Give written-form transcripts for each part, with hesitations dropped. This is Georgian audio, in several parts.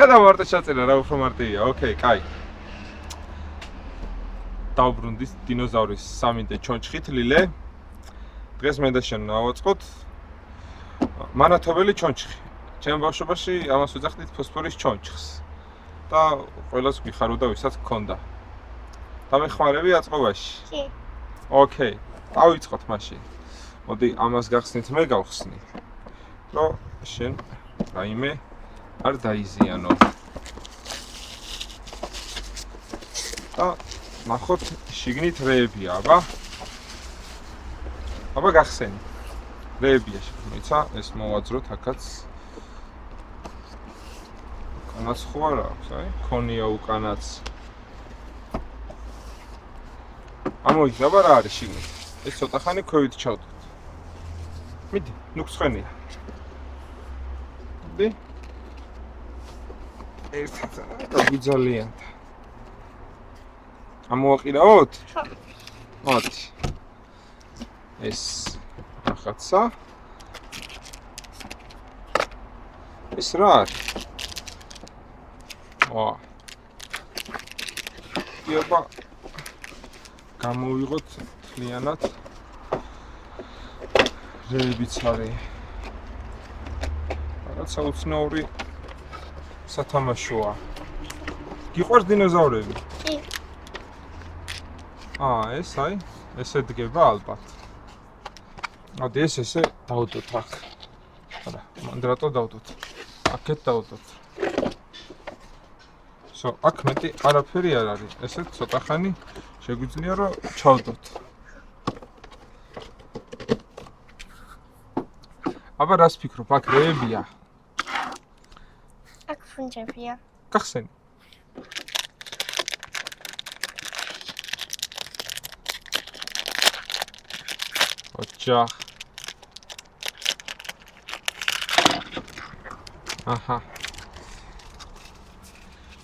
და მარტო ჩაწერა რა უფრო მარტივია. ოკეი, კაი. დავბრუნდის დინოზავრის 3D ჩონჩხით ლილე. დღეს მე და შენ დავაწყოთ მანათობელი ჩონჩხი. ჩემ ბავშვობაში ამას ვეძახდით ფოსფორის ჩონჩხს. და ყველას გვიხაროდა ვისაც გქონდა. დამეხმარები აწყობაში? კი. ოკეი, დავიწყოთ მაშინ. მოდი ამას გახსნით მე გავხსნი. რომ შენ რაიმე არ დაიზიანო. და ნახოთ შიგნით რეებია, აბა. აბა გახსენი. რეებია შეგმოიცა, ეს მოვაძროთ აქაც. უკანაც ხო არა აქვს, აი? ქონია უკანაც. ამოიღება რა არის შიგნით. ეს ცოტა ხანი ქვევით ჩავდოთ. მიდი, ნუ გსვენია. მიდი. ერთად გაგვიძალიანდა. ამოვაყირავოთ? ხო. მოდი. ეს ახაცა. ეს რა არის? იობა. გამოვიღოთ თლიანად. რეებიც არის. რაღაცა უცნაური სათამაშოა. გიყვარს დინოზავრები? კი. ეს აი, ესე დგება ალბათ. მოდი ესე დავდოთ აქ. არა, მანდ რატო დავდოთ? აქეთ დავდოთ. აქ მეტი არაფერი არ არის. ესე ცოტა ხანი შეგვიძლია რომ ჩავდოთ. აბა რას ფიქრობ, აქ რეებია? აქ ფუნჯებია. გახსენი. ოჯახ. აჰა.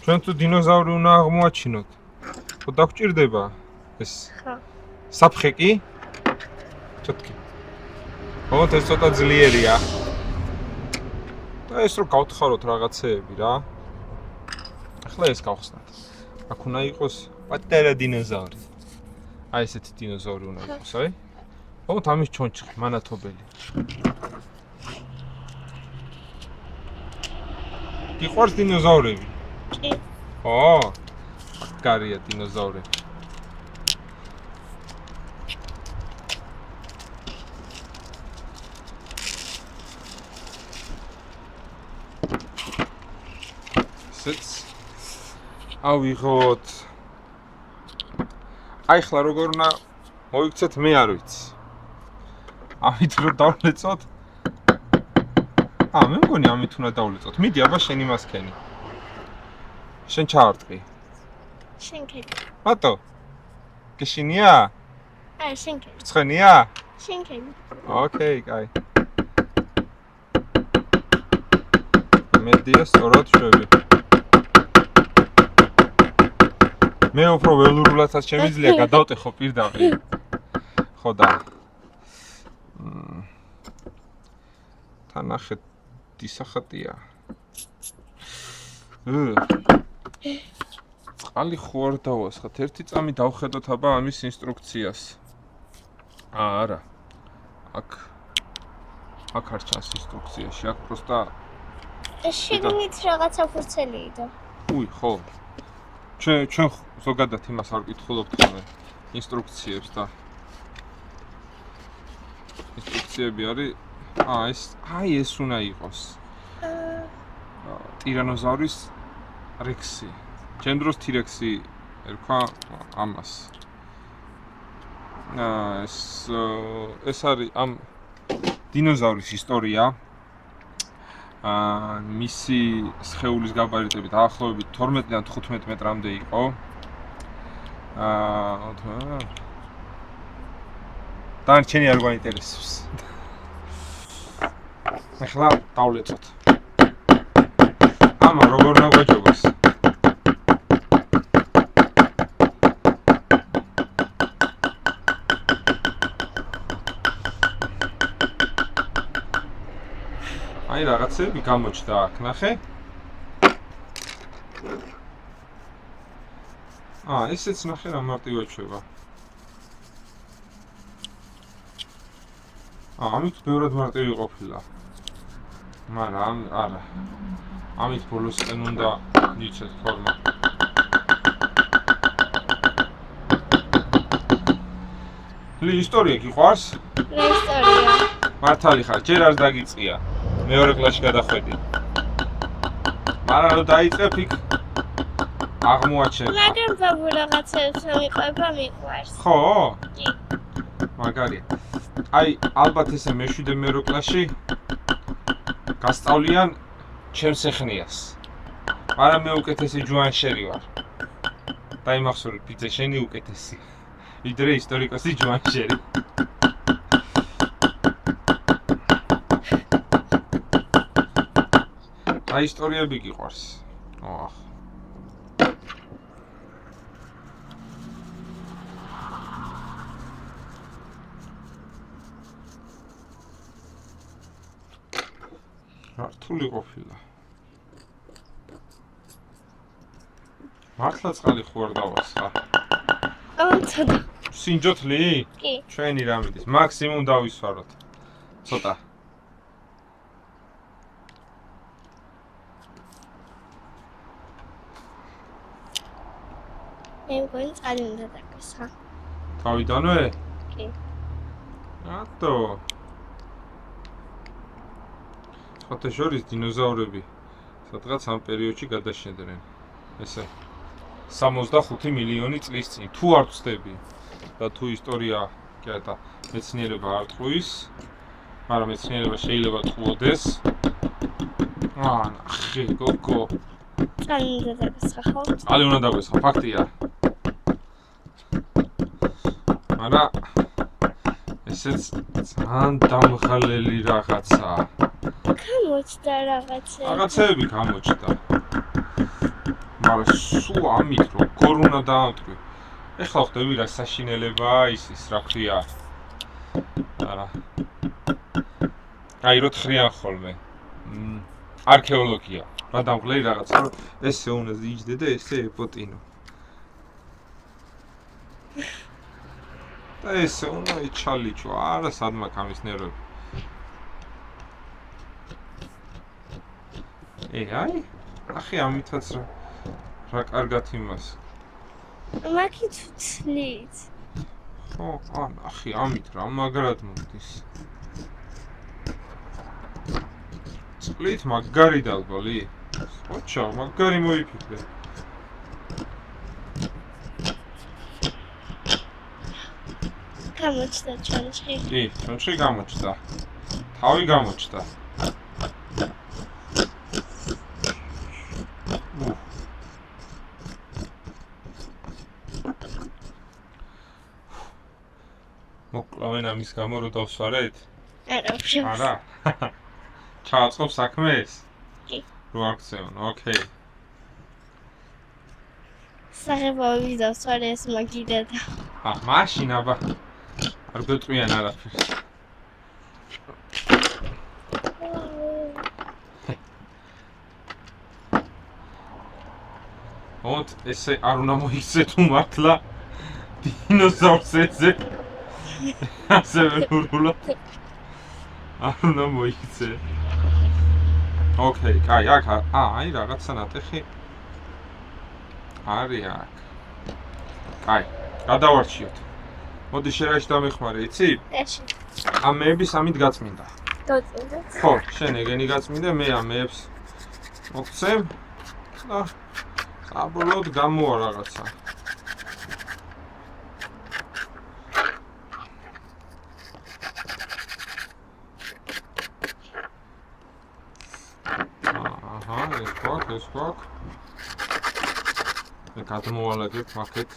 ჩვენ თუ დინოზავრი უნდა აღმოაჩინოთ. ხო დაგჭირდება ეს. ხო. საფხე კი? ჩათქი. ხო, ეს ცოტა ძლიერია. და ეს რო გავთხაროთ რაღაცეები რა. ახლა ეს გავხსნათ. აქ უნდა იყოს პატარა დინოზავრი. აი ესეთი დინოზავრი უნდა იყოს, აი? ხო, ამის ჩონჩხი, მანათობელი. გიყვარს დინოზავრები? კი. ო, კარია დინოზავრები. სიც ავიღოთ. აი ხლა როგორ უნდა მოიქცეთ მე არ ვიცი. ამით რო დავლეწოთ? მე მგონი ამით უნდა დავლეწოთ. მიდი, აბა შენ იმას ქენი. შენ ჩაარტყი. შენ ქენი. ბატო. გეშინია? შენ ქენი. ცხენია? შენ ქენი. ოკეი, კაი. მედია სწორად შვები. მე უფრო ველურულადაც შემიძლია გადავტეხო პირდაპირ. ხო და. თანახეთ დისახატია. წყალი ხო არ დავასხათ. ერთი წამი დავხედოთ აბა ამის ინსტრუქციას. არა. აქ არ ჩანს ინსტრუქციაში. აქ პროსტა ეს შიგნით რაღაცა ფურცელია და. უი, ხო. ჩვენ ზოგადად იმას არ ვკითხულობთ ხოლმე ინსტრუქციებს და ინსტრუქციები არის ეს უნდა იყოს. ტირანოზავრის რექსი. ჩემ დროს ტირექსი ერქვა ამას. ეს არის ამ დინოზავრის ისტორია. მისი სხეულის გაბარიტები დაახლოებით 12-დან 15 მეტრამდე იყო. დანარჩენი არ გვაინტერესებს. ახლა დავლეწოთ. როგორ უნდა გვაჯობოს? აი რაღაცები გამოჩნდა აქ, ნახე. ესეც ნახე რა მარტივად შევა. ამით ბევრად მარტივი ყოფილა. მაგრამ არა. ამით ბოლოსკენ უნდა იცეთ ფორმა. ისტორია გიყვარს? რა ისტორია? მართალი ხარ, ჯერ არ დაგიწია. მეორე კლასში გადახვედი. მაგრამ რომ დაიწყებ იქ აღმოაჩენ. მაგრამ ბაბუ რაღაცებს მიყვება მიყვარს. ხო? კი. მაგარია. აი, ალბათ ესე მე-7 მეორე კლასში გასწავლიან ჩემს ეხნიას. მაგრამ მე უკეთესი ჯუანშერი ვარ. დაიმახსოვრე, პიცა შენი უკეთესი. ვიდრე ისტორიკოსი ჯუანშერი. აი, ისტორიები გიყვარს. რთული ყოფილა. მართლა წყალი ხო არ დავასხა? ცოტა. სინჯოთლი? კი. ჩვენი რა მიდის? მაქსიმუმ დავისვაროთ. ცოტა. მე მგონი წყალი უნდა დაგესხა. თავიდანვე? კი. რატო? ხოთე შორის დინოზავრები სადღაც ამ პერიოდში გადაშენდნენ. ესე 65 მილიონი წლის წინ. თუ არ ვწდები და თუ ისტორია და მეცნიერება არ ტყუის, მაგრამ მეცნიერება შეიძლება ტყუოდეს. ნახე, გოგო. წყალი უნდა დაგესხა ხო? წყალი უნდა დაგესხა, ფაქტია. მაგრამ ესეც ძალიან დამღალელი რაღაცაა. გამოჩნდა რაღაცები. რაღაცები გამოჩნდა. მაგრამ სულ ამით როგორ უნდა დაამტყვი. ეხლა ხვდები რა საშინელებაა ის რა ქვია. არა. აი რო თხრიან ხოლმე. არქეოლოგია. რა დამღლელი რაღაცა. ესე უნდა იჯდე და ესე ეპოტინო. და ესე უნდა ეჩალიჩო. არა სადმა გამის ნერვები. აი, ახი ამითაც რა კარგად იმას. მაგით ვცლით. ხო, ახი ამით რა მაგრად მომდის. წყლით მაგარი დალბალი. ოჩა, მაგარი მოიფიქრე. გამოჩნდა ჩონჩხი. კი, ჩონჩხი გამოჩნდა. თავი გამოჩნდა. მოკლავენ ამის გამო რომ დავსვარეთ? არა. ჩააწყობ საქმეს? კი. რო აქცევენ, ოკეი. საღებავების დავსვარე ეს მაგიდა და. მაშინ აბა. არ გვეტყვიან არაფერს. ესე არ უნდა მოიქცე თუ მართლა დინოზავრს ეძე. ასევე ნურულად. არ უნდა მოიქცე. ოკეი, კაი, აქ აი რაღაცა ნატეხი არის აქ. კაი, გადავარჩიოთ. მოდი შერაში დამეხმარე, იცი? ეში. ამ მეების ამით გაწმინდა. დაწმინდა. ხო, შენ ეგენი გაწმინდა, მე ამ მეებს მოგცემ და საბოლოოდ გამოვა რაღაცა. ეს გვაქვს. მე გადმოვალაგებ მაქეთ.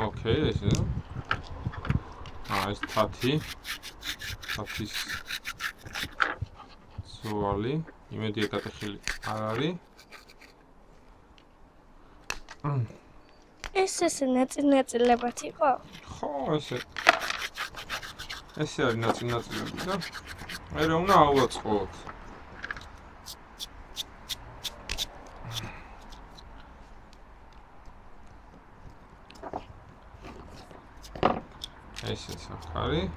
ოკეი, ესე. ეს თათის ზვალი, იმედია გატეხილი არ არის. ეს ნაწილ-ნაწილებად იყო? ხო, ესე არის ნაწილ-ნაწილები და მე უნდა ავაწყოთ. ესეც აქ არის.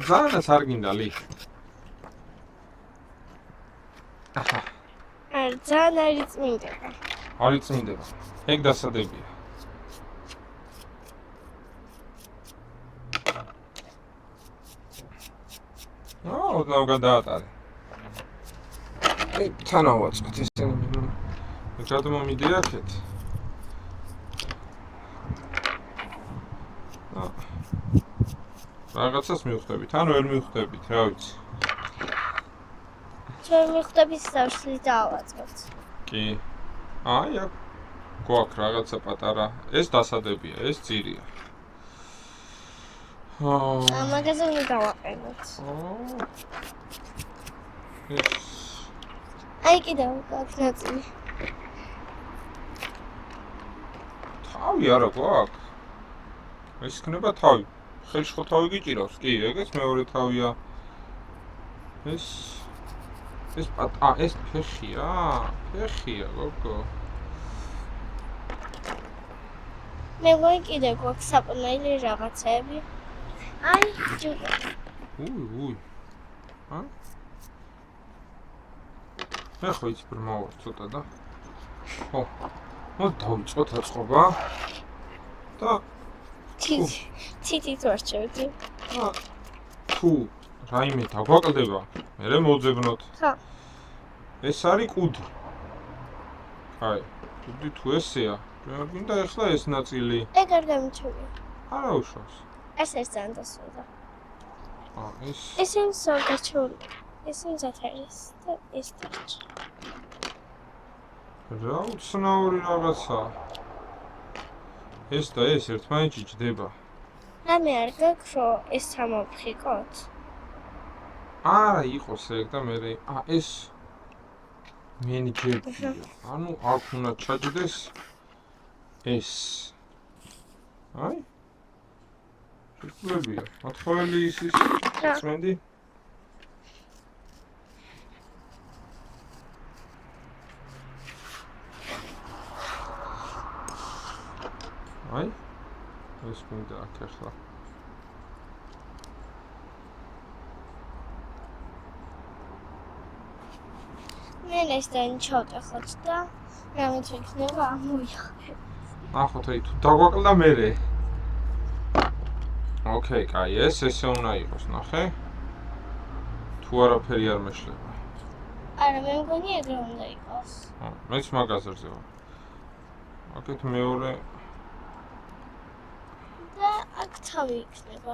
ზანაც არ გინდა ლი. ძალიან არის წმინდება. არის წმინდება. ეგ დასადებია. ოდნავ გადაატარე. თან ავაწყოთ ესენი. რატომ მიდიახეთ? რაღაცას მივხვდებით, ან ვერ მივხვდებით, რა ვიცი. ჩვენ მივხვდებით სავსლი დავაწყოთ. კი. აი, აქ გვაქვს რაღაცა პატარა. ეს დასადებია, ეს ძირია. მაგაზე უნდა დავაყენოთ. აი კიდევ აქვს ნაწილი. თავი არა გვაქვს. ეს იქნება თავი. ხელში ხო თავი გიჭირავს? კი, ეგეც მეორე თავია. ეს ფეხია? ფეხია, გოგო. მე გვაქვს კიდევ გვაქვს საპონელი რაღაცები. აი, ჯუდა. უი. მე ხო იცი პრომოვარ ცოტა და. ხო. მოდი დავიწყოთ აწყობა. და ციტით ვარჩევდი. თუ რაიმე დაგვაკლდება, მე მოვძებნოთ. ხო. ეს არის კუდი. აი, კუდი თუ ესეა, გვინდა ახლა ეს ნაწილი. ეგ არ გამიჩვია. არა უშავს. ეს ძალიან დასრულდა. ეს ისინი სოლდაჩული. ისინი ზათარის და ეს დარჩა. რა უცნაური რაღაცა. ეს და ეს ერთმანეთში ჯდება. რამე არ გაქვს რომ ეს სამოფხიკოთ? არა იყოს ეგ და მე ეს მენიჯერია. ანუ აქ უნდა ჩაჯდეს ეს. აი. შეგულებია. მოთხოველი ის წმენდი. აი. ეს მინდა აქ ახლა. მე ეს დაინჩავდახოთ და რამეთ იქნება ამოიხარე. ნახოთ აი თუ დაგვაკლდა მერე. ოკეი, კაი, ესე უნდა იყოს, ნახე. თუ არაფერი არ მეშლება. არა, მე მგონი ეგრე უნდა იყოს. მეც მაგაზრზე ვარ. აკეთ მეორე და აქ თავი იქნება.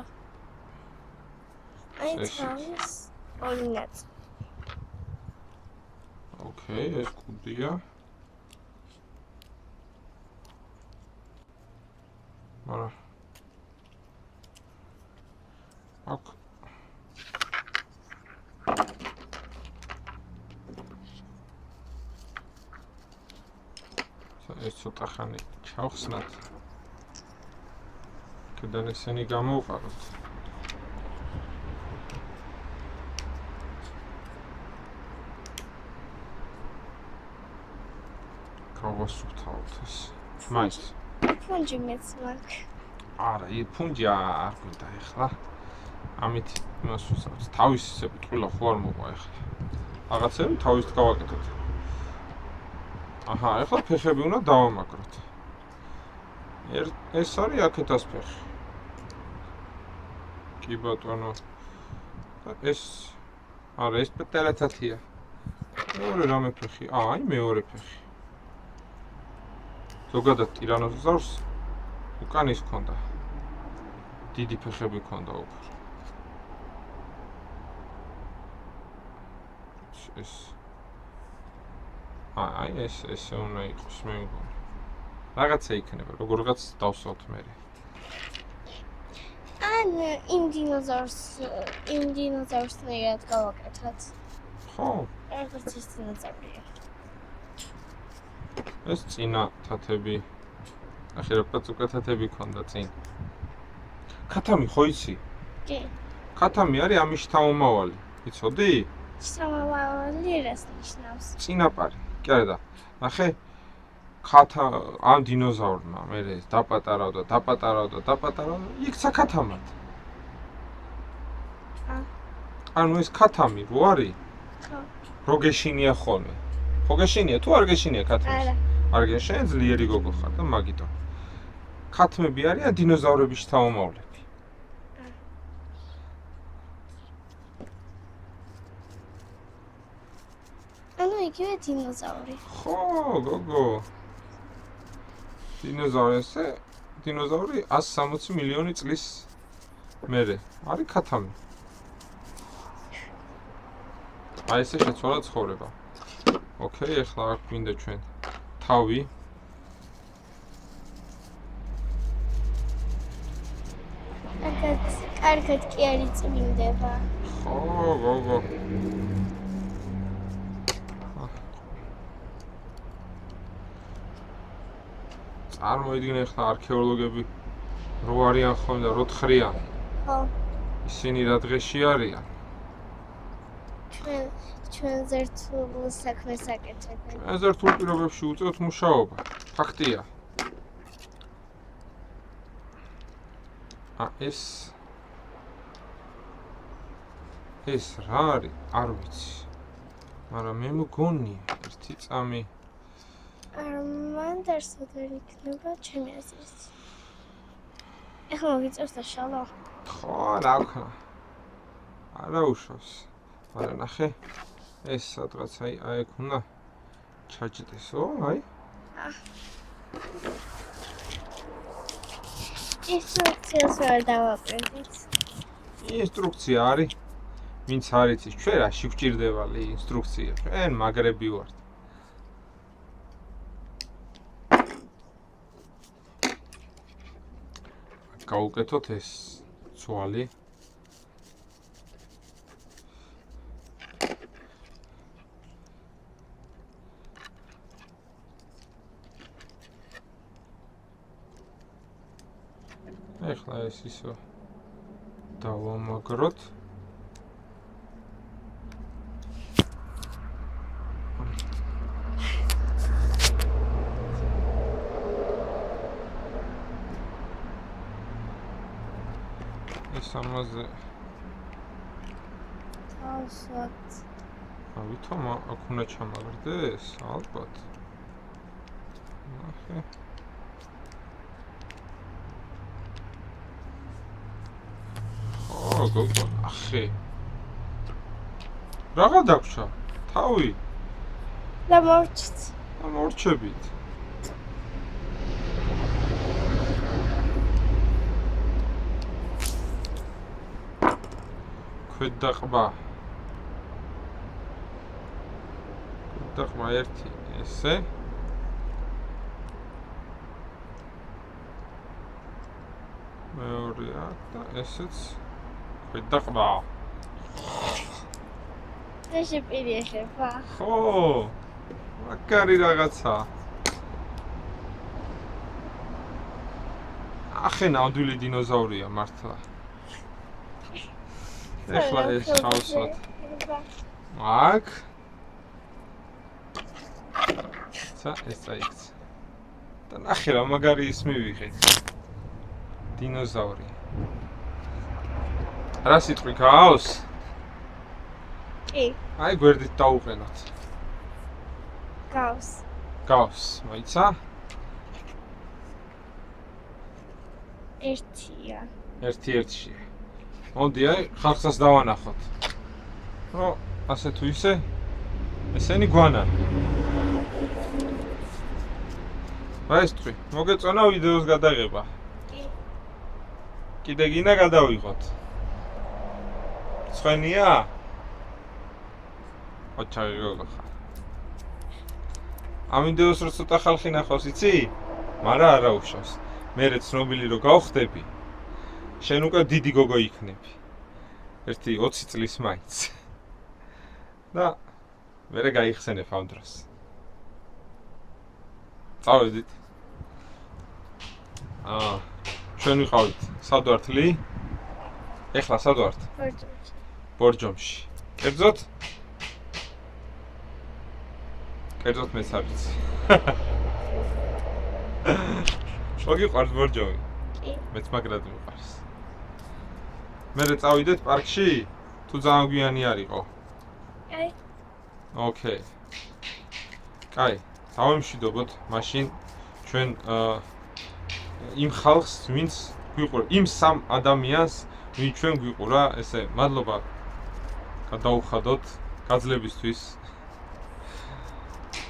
აი თავის ორი ნაწილი. ოკეი, ეს კუდია. არა. აქ ეს ცოტა ხანი ჩავხსნათ. კიდევ ესენი გამოვყაროთ. გავასუფთავოთ ეს. მაინც. ფუნჯი მეც მაქვს. არა, ფუნჯი არ გვინდა ეხლა. ამით იმას ვუსწავლთ. თავის ისე ტყუილა ხო არ მოყვა ეხლა. რაღაცები თავის გავაკეთოთ. აჰა, ეხლა ფეხები უნდა დავამაგროთ. ეს არის აქეთას ფეხი. კი ბატონო. და ეს არა, ეს პეტელეთათია. მეორე რამე ფეხი. აი, მეორე ფეხი. ზოგადად ტირანოზავრს უკან ის ქონდა. დიდი ფეხები ქონდა უფრო. ეს აი ეს უნდა იყოს მე მგონი. რაღაცა იქნება, როგორღაც დავსვათ მე. ან იმ დინოზავრს ნაირად გავაკეთოთ. ხო, როგორც ის დინოზავრია. ეს წინა თათები. ახლა რაღაც უკვე თათები ქონდა წინ. ქათამი ხო იცი? კი. ქათამი არის ამის თავმოვალი. იცოდი? სამავალი რას ნიშნავს? წინაპარი. კი არა და. ნახე ქათა ამ დინოზავრმა მე დაპატარავდა. იქცა ქათამად. ანუ ეს ქათამი რო არის? ხო. რო გეშინია ხოლმე. ხო გეშინია თუ არ გეშინია ქათამი? არა. არ გეშინია, ძლიერი გოგო ხარ და მაგითო. ქათმები არიან დინოზავრების თავმოვლები. ანუ იგივე დინოზავრი. ხო, გოგო. დინოზავრი 160 მილიონი წლის მერე. არის ქათამი. აი ესე შეცვალა ცხოვრება. ოკეი, ახლა აქ გვინდა ჩვენ თავი. კარგად კი არ იწმინდება. ხო, გოგო. წარმოიდგინე ახლა არქეოლოგები რო არიან ხოლმე და რო თხრიან. ხო. ისინი რა დღეში არიან? ჩვენ ზერთულ საქმეს აკეთებენ. ეს ზერთულ პირობებში უწევთ მუშაობა. ფაქტია. ეს რა არის? არ ვიცი. მაგრამ მე მგონი ერთი წამი მან დარსოდ არ იქნება ჩემი აზრით. ეხლა მოგიწევს და შალო. ხო, რა ვქნა. არა უშავს. მაგრამ ნახე ეს სადღაც აი აქ უნდა ჩაჭდესო, აი. ინსტრუქციას ვერ დავაკვირდით. ინსტრუქცია არის. ვინც არ იცის, ჩვენ რაში გვჭირდება ინსტრუქცია? ჩვენ მაგრები ვართ. გავუკეთოთ ეს ცვალი. ეხლა ეს ისო დავამაგროთ. ამაზე თავსოთ. ვითომ აქ უნდა ჩამაგრდეს, ალბათ. ნახე. ო, გოგო, ნახე. რაღა დაგვრჩა? თავი? და მორჩით. მორჩებით. ქვედაყბა ერთი ესე მეორეა და ესეც ქვედაყბა და შეპირიეხება ხო მაგარი რაღაცა ახე ნამდვილი დინოზავრია მართლა ეხლა ეს ჩავსვათ. აქ. ეს წაიქცა. და ნახე რა მაგარი ის მივიღეთ. დინოზავრი. რა სიტყვი გავს? კი. აი გვერდით დაუყენოთ. გავს. გავს, მოიცა? ერთია. ერთ-ერთშია. მოდი აი ხალხსაც დავანახოთ. რო ასე თუ ისე ესენი გვანან. რა ეს თქვი? მოგეწონა ვიდეოს გადაღება? კი. კიდე გინდა გადავიღოთ? ცხენია? ოჩაი გოგო ხარ. ამ ვიდეოს რო ცოტა ხალხი ნახავს, იცი? მაგრამ არა უშავს. მე ცნობილი რო გავხდები, შენ უკვე დიდი გოგო იქნები. ერთი 20 წლის მაინც. და მერე გაიხსენებ ამ დროს. წავედით. ჩვენ ვიყავით სად ვართ ლი? ეხლა სად ვართ? ბორჯომში. კერძოდ? კერძოდ მეც არ ვიცი. მოგიყვარს ბორჯომი? კი. მეც მაგრად მიყვარს. მერე წავიდეთ პარკში? თუ ძალიან გვიანი არ იყო? აი, ოკეი. კაი, დავემშვიდობოთ მაშინ ჩვენ იმ ხალხს, ვინც გვიყურა, იმ სამ ადამიანს, ვინც ჩვენ გვიყურა, ესე მადლობა გადაუხადოთ გაძლებისთვის.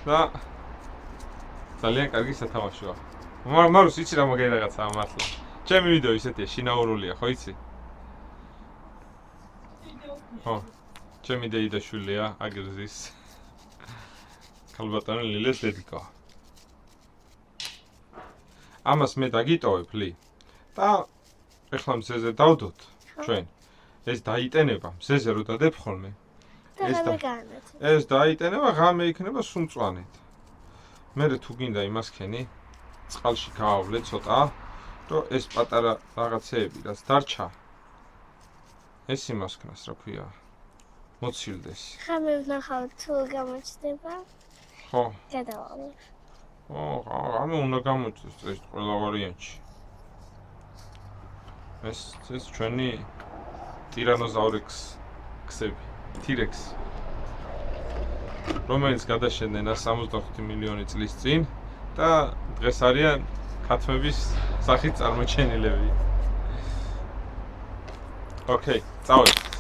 და ძალიან კარგი სათამაშოა. მარუს იცი რა მაგარი რაღაცაა მართლა. ჩემი ვიდეო ისეთია, შინაურულია, ხო იცი? ხო. ჩემი დეიდაშვილია, აგერზის. ქალბატონი ლილეს დედიკა. ამას მე დაგიტოვებ ლი. და ეხლა მზეზე დავდოთ ჩვენ. ეს დაიტენება, მზეზე რო დადებ ხოლმე. ეს დაიტენება, ღამე იქნება სუნწვანით. მერე თუ გინდა იმას ქენი, წყალში გაავლე ცოტა, რომ ეს პატარა რაღაცეები, რაც დარჩა, ეს იმას ქნას, რა ქვია, მოცილდეს. ხამე ვნახავ თუ გამოჩნდება. ხო. გადავალე. ღამე უნდა გამოჩნდეს ეს ყველა ვარიანტში. ეს ჩვენი ტირანოზავრექს ქსები, ტირექსი. რომელიც გადაშენდნენ 65 მილიონი წლის წინ და დღეს არიან ქათმების სახით წარმოჩენილები. ოკეი, წავედით.